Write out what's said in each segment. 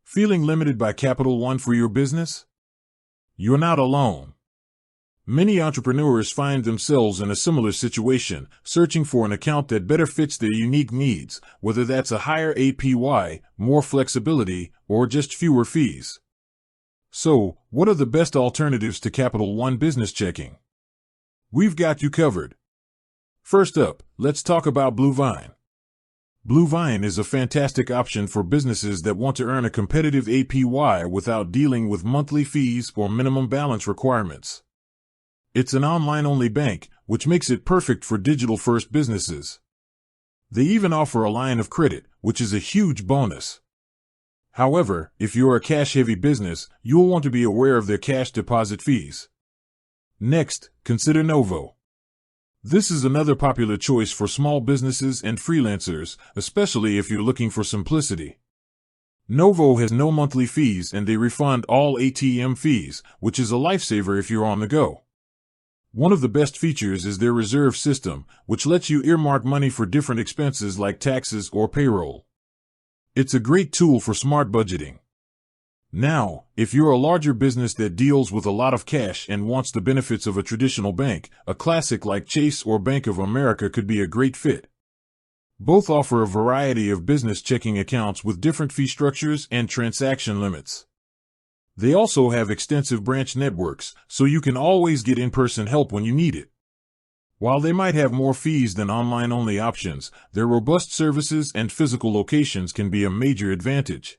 Feeling limited by Capital One for your business? You're not alone. Many entrepreneurs find themselves in a similar situation, searching for an account that better fits their unique needs, whether that's a higher APY, more flexibility, or just fewer fees. So, what are the best alternatives to Capital One business checking? We've got you covered. First up, let's talk about Bluevine. Bluevine is a fantastic option for businesses that want to earn a competitive APY without dealing with monthly fees or minimum balance requirements. It's an online-only bank, which makes it perfect for digital-first businesses. They even offer a line of credit, which is a huge bonus. However, if you're a cash-heavy business, you'll want to be aware of their cash deposit fees. Next, consider Novo. This is another popular choice for small businesses and freelancers, especially if you're looking for simplicity. Novo has no monthly fees and they refund all ATM fees, which is a lifesaver if you're on the go. One of the best features is their reserve system, which lets you earmark money for different expenses like taxes or payroll. It's a great tool for smart budgeting. Now, if you're a larger business that deals with a lot of cash and wants the benefits of a traditional bank, a classic like Chase or Bank of America could be a great fit. Both offer a variety of business checking accounts with different fee structures and transaction limits. They also have extensive branch networks, so you can always get in-person help when you need it. While they might have more fees than online-only options, their robust services and physical locations can be a major advantage.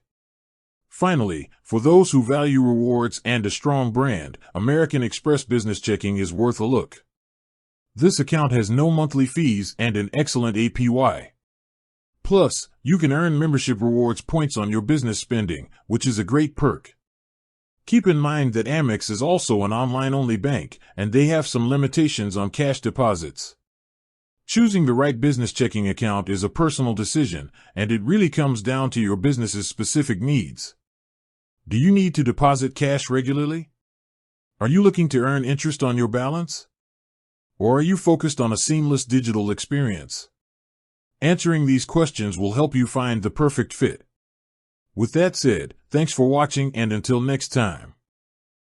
Finally, for those who value rewards and a strong brand, American Express Business Checking is worth a look. This account has no monthly fees and an excellent APY. Plus, you can earn membership rewards points on your business spending, which is a great perk. Keep in mind that Amex is also an online-only bank, and they have some limitations on cash deposits. Choosing the right business checking account is a personal decision, and it really comes down to your business's specific needs. Do you need to deposit cash regularly? Are you looking to earn interest on your balance? Or are you focused on a seamless digital experience? Answering these questions will help you find the perfect fit. With that said, thanks for watching and until next time.